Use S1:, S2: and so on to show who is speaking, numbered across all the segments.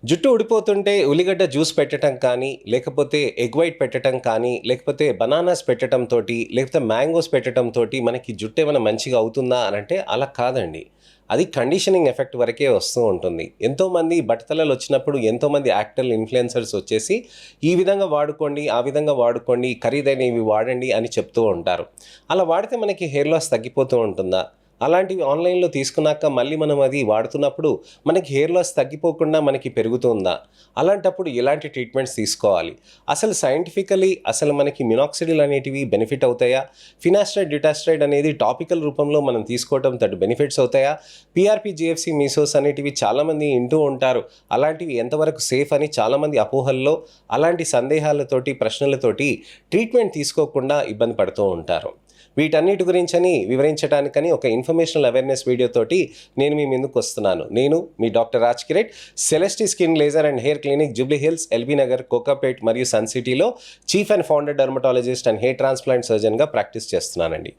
S1: జుట్టు ఊడిపోతుంటే ఉల్లిగడ్డ జ్యూస్ పెట్టటం కానీ, లేకపోతే ఎగ్ వైట్ పెట్టటం కానీ, లేకపోతే బనానాస్ పెట్టటంతోటి, లేకపోతే మ్యాంగోస్ పెట్టటంతోటి మనకి జుట్టు ఏమైనా మంచిగా అవుతుందా అనంటే అలా కాదండి. అది కండిషనింగ్ ఎఫెక్ట్ వరకే వస్తూ ఉంటుంది. ఎంతోమంది బట్టతలలు వచ్చినప్పుడు ఎంతోమంది యాక్టర్లు, ఇన్‌ఫ్లుయెన్సర్స్ వచ్చేసి ఈ విధంగా వాడుకోండి, ఆ విధంగా వాడుకోండి, ఖరీదైనవి వాడండి అని చెప్తూ ఉంటారు. అలా వాడితే మనకి హెయిర్ లాస్ తగ్గిపోతూ ఉంటుందా? అలాంటివి ఆన్‌లైన్‌లో తీసుకున్నాక మళ్ళీ మనం అది వాడుతున్నప్పుడు మనకి హెయిర్ లాస్ తగ్గిపోకుండా మనకి పెరుగుతుందా? అలాంటప్పుడు ఎలాంటి ట్రీట్మెంట్స్ తీసుకోవాలి? అసలు సైంటిఫికల్లీ అసలు మనకి మినాక్సిడిల్ అనేటివి బెనిఫిట్ అవుతాయా? ఫినాస్టైడ్, డ్యూటాస్టైడ్ అనేది టాపికల్ రూపంలో మనం తీసుకోవటం తోటి బెనిఫిట్స్ అవుతాయా? పీఆర్‌పీ, జీఎఫ్‌సీ, మీసోస్ అనేటివి చాలామంది ఇంటూ ఉంటారు. అలాంటివి ఎంతవరకు సేఫ్ అని చాలామంది అపోహల్లో, అలాంటి సందేహాలతోటి, ప్రశ్నలతోటి ట్రీట్మెంట్ తీసుకోకుండా ఇబ్బంది పడుతూ ఉంటారు. వీటన్నిటి గురించని వివరించడానికని ఒక ఇన్ఫర్మేషనల్ అవేర్నెస్ వీడియోతోటి నేను మీ ముందుకు వస్తున్నాను. నేను మీ doctor Raj Kiret, Celesti skin laser and hair clinic, Jubilee Hills, LB Nagar, Kokapet మరియు సన్ సిటీలో chief and founder dermatologist and hair transplant సర్జన్గా ప్రాక్టీస్ చేస్తున్నానండి.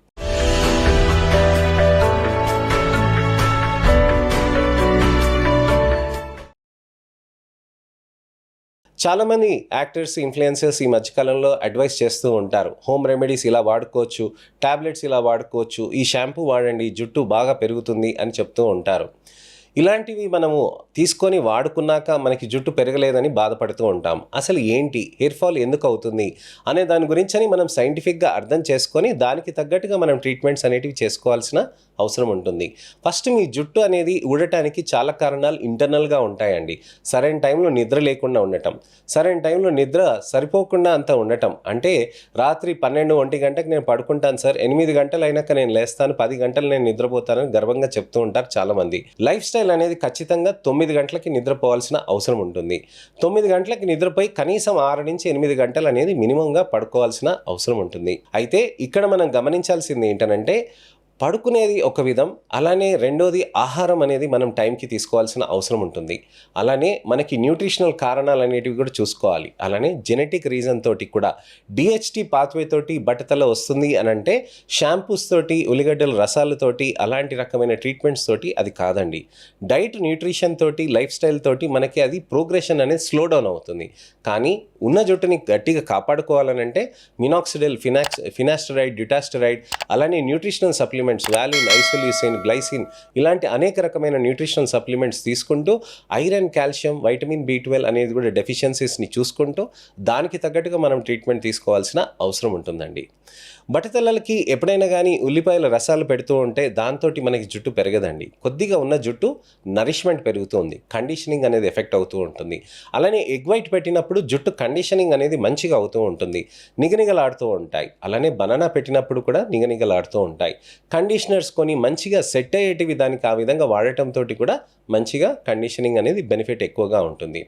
S1: చాలామంది యాక్టర్స్, ఇన్‌ఫ్లుయెన్సర్స్ ఈ మధ్య కాలంలో అడ్వైస్ చేస్తూ ఉంటారు. హోమ్ రెమెడీస్ ఇలా వాడుకోవచ్చు, టాబ్లెట్స్ ఇలా వాడుకోవచ్చు, ఈ షాంపూ వాడండి జుట్టు బాగా పెరుగుతుంది అని చెప్తూ ఉంటారు. ఇలాంటివి మనము తీసుకొని వాడుకున్నాక మనకి జుట్టు పెరగలేదని బాధపడుతూ ఉంటాం. అసలు ఏంటి? హెయిర్ ఫాల్ ఎందుకు అవుతుంది? అనే దాని గురించని మనం సైంటిఫిక్‌గా అర్థం చేసుకొని దానికి తగ్గట్టుగా మనం ట్రీట్మెంట్స్ అనేటివి చేసుకోవాల్సిన అవసరం ఉంటుంది. ఫస్ట్ మీ జుట్టు అనేది ఊడటానికి చాలా కారణాలు ఇంటర్నల్‌గా ఉంటాయండి. సరైన టైంలో నిద్ర లేకుండా ఉండటం, సరైన టైంలో నిద్ర సరిపోకుండా అంతా ఉండటం. అంటే రాత్రి 12, 1 గంటకి నేను పడుకుంటాను సార్, 8 గంటలైనాక నేను లేస్తాను, 10 గంటలు నేను నిద్రపోతానని గర్వంగా చెప్తూ ఉంటారు చాలామంది. లైఫ్ స్టైల్ అనేది ఖచ్చితంగా 9 గంటలకి నిద్రపోవాల్సిన అవసరం ఉంటుంది. 9 గంటలకి నిద్రపోయి కనీసం 6-8 గంటలు అనేది మినిమంగా పడుకోవాల్సిన అవసరం ఉంటుంది. అయితే ఇక్కడ మనం గమనించాల్సింది ఏంటనంటే పడుకునేది ఒక విధం, అలానే రెండోది ఆహారం అనేది మనం టైంకి తీసుకోవాల్సిన అవసరం ఉంటుంది. అలానే మనకి న్యూట్రిషనల్ కారణాలు అనేటివి కూడా చూసుకోవాలి. అలానే జెనెటిక్ రీజన్ తోటి కూడా డిహెచ్టీ పాత్వే తోటి బట్టతల వస్తుంది అని అంటే షాంపూస్ తోటి, ఉల్లిగడ్డల రసాలతోటి, అలాంటి రకమైన ట్రీట్మెంట్స్ తోటి అది కాదండి. డైట్, న్యూట్రిషన్ తోటి, లైఫ్ స్టైల్ తోటి మనకి అది ప్రోగ్రెషన్ అనేది స్లో డౌన్ అవుతుంది. కానీ ఉన్న జుట్టుని గట్టిగా కాపాడుకోవాలనంటే మినాక్సిడిల్, ఫినాస్టరైడ్, డ్యూటాస్టరైడ్, అలానే న్యూట్రిషనల్ సప్లిమెంట్స్ వాలిన్, ఐసోల్యూసిన్, గ్లైసిన్ ఇలాంటి అనేక రకమైన న్యూట్రిషనల్ సప్లిమెంట్స్ తీసుకుంటూ ఐరన్, కాల్షియం, వైటమిన్ బి12 అనేది కూడా డెఫిషియన్సీస్ని చూసుకుంటూ దానికి తగ్గట్టుగా మనం ట్రీట్మెంట్ తీసుకోవాల్సిన అవసరం ఉంటుందండి. బట్టతలలకి ఎప్పుడైనా కానీ ఉల్లిపాయల రసాలు పెడుతూ ఉంటే దాంతోటి మనకి జుట్టు పెరగదండి. కొద్దిగా ఉన్న జుట్టు నరిష్మెంట్ పెరుగుతుంది, కండిషనింగ్ అనేది ఎఫెక్ట్ అవుతూ ఉంటుంది. అలానే ఎగ్ వైట్ పెట్టినప్పుడు జుట్టు కండిషనింగ్ అనేది మంచిగా అవుతూ ఉంటుంది, నిగనిగలాడుతూ ఉంటాయి. అలానే బనానా పెట్టినప్పుడు కూడా నిగనిగలాడుతూ ఉంటాయి. కండిషనర్స్ కొని మంచిగా సెట్ అయ్యేటివి దానికి ఆ విధంగా వాడటంతో కూడా మంచిగా కండిషనింగ్ అనేది బెనిఫిట్ ఎక్కువగా ఉంటుంది.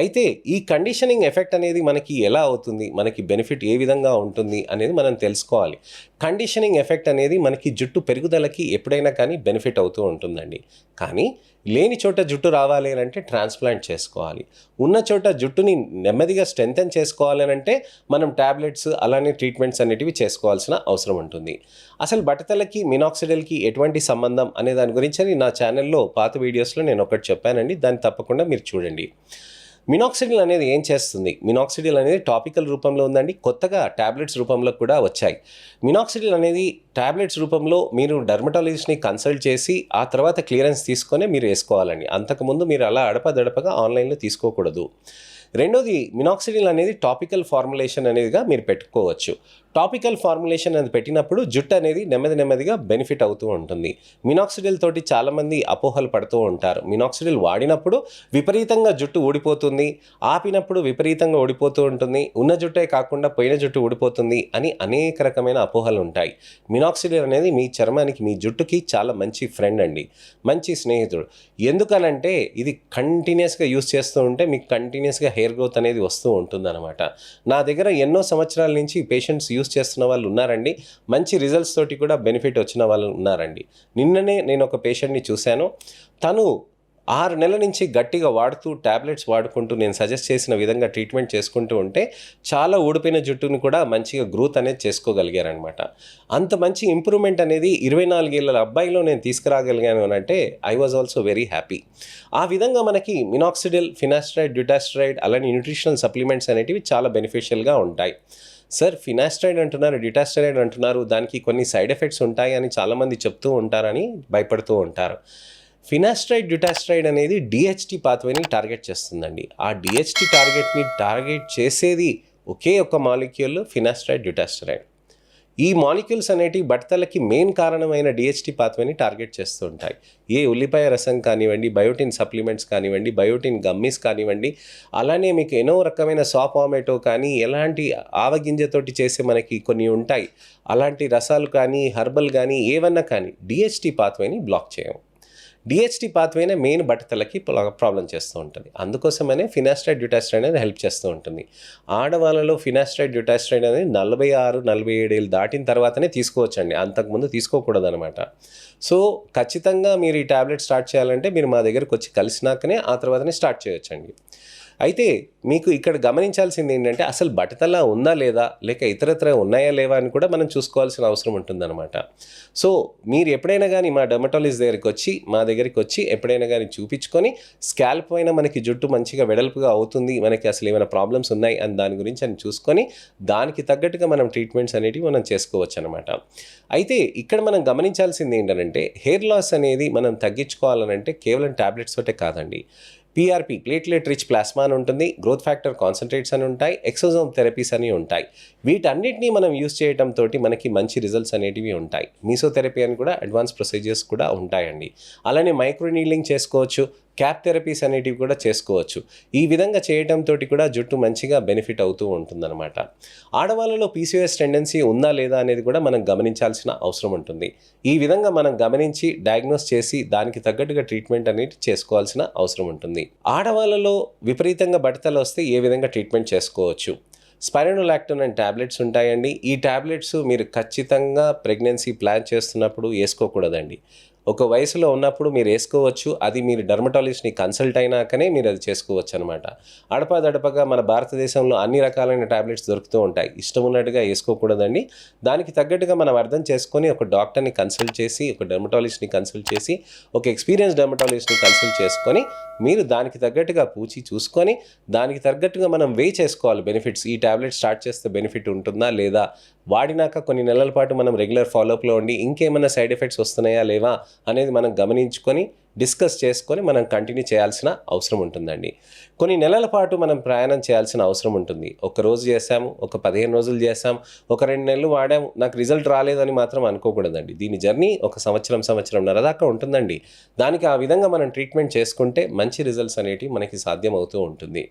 S1: అయితే ఈ కండిషనింగ్ ఎఫెక్ట్ అనేది మనకి ఎలా అవుతుంది, మనకి బెనిఫిట్ ఏ విధంగా ఉంటుంది అనేది మనం తెలుసుకోవాలి. కండిషనింగ్ ఎఫెక్ట్ అనేది మనకి జుట్టు పెరుగుదలకి ఎప్పుడైనా కానీ బెనిఫిట్ అవుతూ ఉంటుందండి. కానీ లేని చోట జుట్టు రావాలి అని అంటే ట్రాన్స్ప్లాంట్ చేసుకోవాలి. ఉన్న చోట జుట్టుని నెమ్మదిగా స్ట్రెంథెన్ చేసుకోవాలి అని అంటే మనం టాబ్లెట్స్, అలానే ట్రీట్మెంట్స్ అనేటివి చేసుకోవాల్సిన అవసరం ఉంటుంది. అసలు బట్టతలకి, మినాక్సిడిల్కి ఎటువంటి సంబంధం అనే దాని గురించి నా ఛానల్లో పాత వీడియోస్లో నేను ఒకటి చెప్పానండి. దాన్ని తప్పకుండా మీరు చూడండి. మినాక్సిడిల్ అనేది ఏం చేస్తుంది? మినాక్సిడిల్ అనేది టాపికల్ రూపంలో ఉందండి. కొత్తగా టాబ్లెట్స్ రూపంలో కూడా వచ్చాయి. మినాక్సిడిల్ అనేది టాబ్లెట్స్ రూపంలో మీరు డెర్మటాలజిస్ట్ని కన్సల్ట్ చేసి ఆ తర్వాత క్లియరెన్స్ తీసుకొని మీరు వేసుకోవాలండి. అంతకుముందు మీరు అలా అడపదడపగా ఆన్లైన్లో తీసుకోకూడదు. రెండోది, మినాక్సిడిల్ అనేది టాపికల్ ఫార్ములేషన్ అనేదిగా మీరు పెట్టుకోవచ్చు. టాపికల్ ఫార్ములేషన్ అనేది పెట్టినప్పుడు జుట్టు అనేది నెమ్మదిగా బెనిఫిట్ అవుతూ ఉంటుంది. మినాక్సిడిల్ తోటి చాలామంది అపోహలు పడుతూ ఉంటారు. మినాక్సిడిల్ వాడినప్పుడు విపరీతంగా జుట్టు ఊడిపోతుంది, ఆపినప్పుడు విపరీతంగా ఊడిపోతూ ఉంటుంది, ఉన్న జుట్టే కాకుండా పోయిన జుట్టు ఊడిపోతుంది అని అనేక రకమైన అపోహలు ఉంటాయి. మినాక్సిడిల్ అనేది మీ చర్మానికి, మీ జుట్టుకి చాలా మంచి ఫ్రెండ్ అండి, మంచి స్నేహితుడు. ఎందుకనంటే ఇది కంటిన్యూస్గా యూస్ చేస్తూ ఉంటే మీకు కంటిన్యూస్గా హెయిర్ గ్రోత్ అనేది వస్తూ ఉంటుందన్నమాట. నా దగ్గర ఎన్నో సంవత్సరాల నుంచి పేషెంట్స్ యూస్ చేస్తున్న వాళ్ళు ఉన్నారండి. మంచి రిజల్ట్స్ తోటి కూడా బెనిఫిట్ వచ్చిన వాళ్ళు ఉన్నారండి. నిన్ననే నేను ఒక పేషెంట్ని చూశాను. తను 6 నెలల నుంచి గట్టిగా వాడుతూ టాబ్లెట్స్ వాడుకుంటూ నేను సజెస్ట్ చేసిన విధంగా ట్రీట్మెంట్ చేసుకుంటూ ఉంటే చాలా ఊడిపోయిన జుట్టును కూడా మంచిగా గ్రోత్ అనేది చేసుకోగలిగారనమాట. అంత మంచి ఇంప్రూవ్మెంట్ అనేది 24 ఏళ్ళ అబ్బాయిలో నేను తీసుకురాగలిగాను అని అంటే I was also very happy. ఆ విధంగా మనకి మినాక్సిడిల్, ఫినాస్ట్రైడ్, డ్యూటాస్ట్రైడ్ అలానే న్యూట్రిషనల్ సప్లిమెంట్స్ అనేటివి చాలా బెనిఫిషియల్గా ఉంటాయి. సార్ ఫినాస్ట్రైడ్ అంటున్నారు, డ్యూటాస్ట్రైడ్ అంటున్నారు, దానికి కొన్ని సైడ్ ఎఫెక్ట్స్ ఉంటాయి అని చాలామంది చెప్తూ ఉంటారని భయపడుతూ ఉంటారు. ఫినాస్ట్రైడ్, డ్యూటాస్ట్రైడ్ అనేది డిహెచ్టి పాత్వేని టార్గెట్ చేస్తుందండి. ఆ డిహెచ్టి టార్గెట్ చేసేది ఒకే ఒక మాలిక్యూల్ ఫినాస్ట్రైడ్, డ్యూటాస్ట్రైడ్. ఈ మాలిక్యూల్స్ అనేటివి బట్టతలకి మెయిన్ కారణమైన డిహెచ్టి పాత్వేని టార్గెట్ చేస్తూ ఉంటాయి. ఏ ఉల్లిపాయ రసం కానివ్వండి, బయోటిన్ సప్లిమెంట్స్ కానివ్వండి, బయోటిన్ గమ్మీస్ కానివ్వండి, అలానే మీకు ఎన్నో రకమైన సాపామెటో కానీ ఎలాంటి ఆవగింజతోటి చేసే మనకి కొన్ని ఉంటాయి. అలాంటి రసాలు కానీ హర్బల్ కానీ ఏవన్నా కానీ డిహెచ్టి పాత్వేని బ్లాక్ చేయము. డిహెచ్టి పాత్వేనే మెయిన్ బట్టతలకి ప్రాబ్లం చేస్తూ ఉంటుంది. అందుకోసమనే ఫినాస్ట్రైడ్, డ్యూటాస్ట్రైడ్ అనేది హెల్ప్ చేస్తూ ఉంటుంది. ఆడవాళ్ళలో ఫినాస్ట్రైడ్, డ్యూటాస్ట్రైడ్ అనేది 46-47 ఏళ్ళు దాటిన తర్వాతనే తీసుకోవచ్చండి, అంతకుముందు తీసుకోకూడదు అనమాట. సో ఖచ్చితంగా మీరు ఈ టాబ్లెట్ స్టార్ట్ చేయాలంటే మీరు మా దగ్గరకు వచ్చి కలిసినాకనే ఆ తర్వాతనే స్టార్ట్ చేయొచ్చండి. అయితే మీకు ఇక్కడ గమనించాల్సింది ఏంటంటే అసలు బట్టతల ఉందా లేదా, లేక ఇతరత్ర ఉన్నాయా లేవా అని కూడా మనం చూసుకోవాల్సిన అవసరం ఉంటుందన్నమాట. సో మీరు ఎప్పుడైనా కానీ మా డెర్మటాలజిస్ట్ మా దగ్గరికి వచ్చి ఎప్పుడైనా కానీ చూపించుకొని స్కాల్ప్ పైన మనకి జుట్టు మంచిగా వెడల్పుగా అవుతుంది, మనకి అసలు ఏమైనా ప్రాబ్లమ్స్ ఉన్నాయి అని దాని గురించి అని చూసుకొని దానికి తగ్గట్టుగా మనం ట్రీట్మెంట్స్ అనేటివి మనం చేసుకోవచ్చు అనమాట. అయితే ఇక్కడ మనం గమనించాల్సింది ఏంటంటే హెయిర్ లాస్ అనేది మనం తగ్గించుకోవాలనంటే కేవలం టాబ్లెట్స్ తోటే కాదండి. PRP, ప్లేట్లెట్ రిచ్ ప్లాస్మా అని ఉంటుంది, గ్రోత్ ఫ్యాక్టర్ కాన్సన్ట్రేట్స్ అని ఉంటాయి, ఎక్సోజోమ్ థెరపీస్ అని ఉంటాయి. వీటన్నిటినీ మనం యూజ్ చేయడంతో మనకి మంచి రిజల్ట్స్ అనేటివి ఉంటాయి. మీసోథెరపీ అని కూడా అడ్వాన్స్ ప్రొసీజర్స్ కూడా ఉంటాయండి. అలానే మైక్రోనీడ్లింగ్ చేసుకోవచ్చు, క్యాప్ థెరపీస్ అనేటివి కూడా చేసుకోవచ్చు. ఈ విధంగా చేయడంతో కూడా జుట్టు మంచిగా బెనిఫిట్ అవుతూ ఉంటుందన్నమాట. ఆడవాళ్ళలో PCOS టెండెన్సీ ఉందా లేదా అనేది కూడా మనం గమనించాల్సిన అవసరం ఉంటుంది. ఈ విధంగా మనం గమనించి డయాగ్నోస్ చేసి దానికి తగ్గట్టుగా ట్రీట్మెంట్ అనేది చేసుకోవాల్సిన అవసరం ఉంటుంది. ఆడవాళ్ళలో విపరీతంగా బట్టతల వస్తే ఏ విధంగా ట్రీట్మెంట్ చేసుకోవచ్చు? స్పైరనోలాక్టోన్ అనే టాబ్లెట్స్ ఉంటాయండి. ఈ టాబ్లెట్స్ మీరు ఖచ్చితంగా ప్రెగ్నెన్సీ ప్లాన్ చేస్తున్నప్పుడు వేసుకోకూడదండి. ఒక వయసులో ఉన్నప్పుడు మీరు వేసుకోవచ్చు, అది మీరు డర్మటాలజిస్ట్ని కన్సల్ట్ అయినాకనే మీరు అది చేసుకోవచ్చు అనమాట. అడపాదడపగా మన భారతదేశంలో అన్ని రకాలైన టాబ్లెట్స్ దొరుకుతూ ఉంటాయి, ఇష్టం ఉన్నట్టుగా వేసుకోకూడదండి. దానికి తగ్గట్టుగా మనం అర్థం చేసుకొని ఒక డాక్టర్ని కన్సల్ట్ చేసి, ఒక డర్మటాలజిస్ట్ని కన్సల్ట్ చేసి, ఒక ఎక్స్పీరియన్స్ డర్మటాలజిస్ట్ని కన్సల్ట్ చేసుకొని మీరు దానికి తగ్గట్టుగా పూచి చూసుకొని దానికి తగ్గట్టుగా మనం చేసుకోవాలి బెనిఫిట్స్. ఈ టాబ్లెట్ స్టార్ట్ చేస్తే బెనిఫిట్ ఉంటుందా లేదా, వాడినాక కొన్ని నెలల పాటు మనం రెగ్యులర్ ఫాలోఅప్లో ఉండి ఇంకేమైనా సైడ్ ఎఫెక్ట్స్ వస్తున్నాయా లేవా అనేది మనం గమనించుకొని డిస్కస్ చేసుకొని మనం కంటిన్యూ చేయాల్సిన అవసరం ఉంటుందండి. కొన్ని నెలల పాటు మనం ప్రయాణం చేయాల్సిన అవసరం ఉంటుంది. ఒక రోజు చేసాము, ఒక 15 రోజులు చేసాము, ఒక 2 నెలలు వాడాము, నాకు రిజల్ట్ రాలేదని మాత్రం అనుకోకూడదండి. దీని జర్నీ ఒక సంవత్సరంన్నర దాకా ఉంటుందండి. దానికి ఆ విధంగా మనం ట్రీట్మెంట్ చేసుకుంటే మంచి రిజల్ట్స్ అనేటివి మనకి సాధ్యం అవుతూ ఉంటుంది.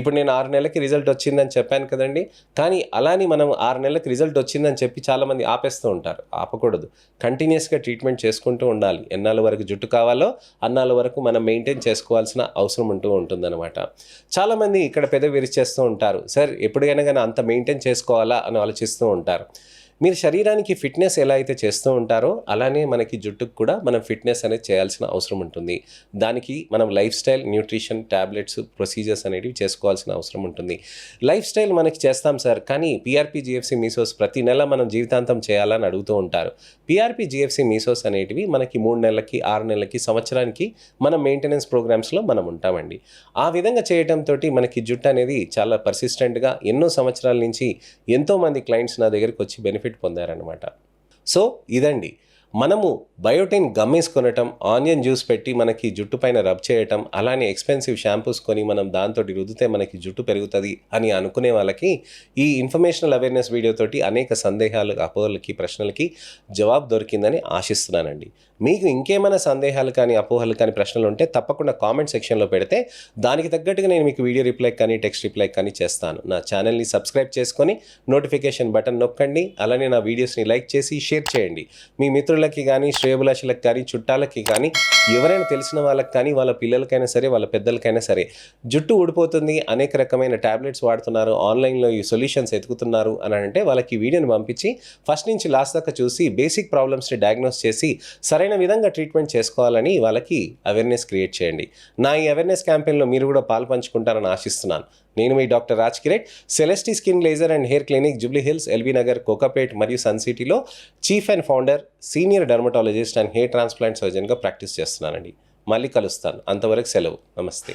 S1: ఇప్పుడు నేను 6 నెలలకి రిజల్ట్ వచ్చిందని చెప్పాను కదండి, కానీ అలాని మనం 6 నెలలకి రిజల్ట్ వచ్చిందని చెప్పి చాలామంది ఆపేస్తూ ఉంటారు. ఆపకూడదు, కంటిన్యూస్గా ట్రీట్మెంట్ చేసుకుంటూ ఉండాలి. ఎన్నాళ్ళ వరకు జుట్టు కావాలో అన్నాళ్ళ వరకు మనం మెయింటైన్ చేసుకోవాల్సిన అవసరం ఉంటుందన్నమాట. చాలామంది ఇక్కడ పెదవి విరిచేస్తూ ఉంటారు, సార్ ఎప్పుడైనా కానీ అంత మెయింటైన్ చేసుకోవాలా అని ఆలోచిస్తూ ఉంటారు. మీరు శరీరానికి ఫిట్నెస్ ఎలా అయితే చేస్తూ ఉంటారో అలానే మనకి జుట్టుకు కూడా మనం ఫిట్నెస్ అనేది చేయాల్సిన అవసరం ఉంటుంది. దానికి మనం life style, nutrition, tablets, procedures అనేవి చేసుకోవాల్సిన అవసరం ఉంటుంది. లైఫ్ స్టైల్ మనకి చేస్తాం సార్, కానీ PRP, GFC, మీసోస్ ప్రతి నెల మనం జీవితాంతం చేయాలని అడుగుతూ ఉంటారు. PRP, GFC, మీసోస్ అనేటివి మనకి 3 నెలలకి, 6 నెలలకి, సంవత్సరానికి మనం మెయింటెనెన్స్ ప్రోగ్రామ్స్లో మనం ఉంటామండి. ఆ విధంగా చేయడంతో మనకి జుట్టు అనేది చాలా పర్సిస్టెంట్గా ఎన్నో సంవత్సరాల నుంచి ఎంతోమంది క్లయింట్స్ నా దగ్గరికి వచ్చి బెనిఫిట్ పొందారనమాట. సో ఇదండి, మనము బయోటిన్ గమ్మీస్ కొనటం, ఆనియన్ జ్యూస్ పెట్టి మనకి జుట్టు పైన రబ్ చేయటం, అలానే ఎక్స్పెన్సివ్ షాంపూస్ కొని మనం దాంతో రుద్దితే మనకి జుట్టు పెరుగుతుంది అని అనుకునే వాళ్ళకి ఈ ఇన్ఫర్మేషనల్ అవేర్నెస్ వీడియోతోటి అనేక సందేహాలు, అపోహలకి, ప్రశ్నలకి జవాబు దొరికిందని ఆశిస్తున్నానండి. మీకు ఇంకేమైనా సందేహాలు కానీ, అపోహలు కానీ, ప్రశ్నలు ఉంటే తప్పకుండా కామెంట్ సెక్షన్లో పెడితే దానికి తగ్గట్టుగా నేను మీకు వీడియో రిప్లై కానీ, టెక్స్ట్ రిప్లై కానీ చేస్తాను. నా ఛానల్ని సబ్స్క్రైబ్ చేసుకొని నోటిఫికేషన్ బటన్ నొక్కండి. అలానే నా వీడియోస్ని లైక్ చేసి షేర్ చేయండి. మీ మిత్రులు మిత్రులకి కానీ, శ్రేయోభిలాషులకు కానీ, చుట్టాలకి కానీ, ఎవరైనా తెలిసిన వాళ్ళకి కానీ, వాళ్ళ పిల్లలకైనా సరే, వాళ్ళ పెద్దలకైనా సరే జుట్టు ఊడిపోతుంది, అనేక రకమైన టాబ్లెట్స్ వాడుతున్నారు, ఆన్లైన్లో ఈ సొల్యూషన్స్ ఎతుకుతున్నారు అని అంటే వాళ్ళకి ఈ వీడియోని పంపించి ఫస్ట్ నుంచి లాస్ట్ దాకా చూసి బేసిక్ ప్రాబ్లమ్స్ని డయాగ్నోస్ చేసి సరైన విధంగా ట్రీట్మెంట్ చేసుకోవాలని వాళ్ళకి అవేర్నెస్ క్రియేట్ చేయండి. నా ఈ అవేర్నెస్ క్యాంపెయిన్లో మీరు కూడా పాల్పంచుకుంటారని ఆశిస్తున్నాను. నేను మీ డాక్టర్ రాజ్ కిరెట్, Celestee skin laser and hair clinic, Jubilee Hills, LB Nagar, Kokapet మరియు సన్ సిటీలో chief and founder, senior dermatologist and hair transplant సర్జన్గా ప్రాక్టీస్ చేస్తున్నానండి. మళ్ళీ కలుస్తాను. అంతవరకు సెలవు. నమస్తే.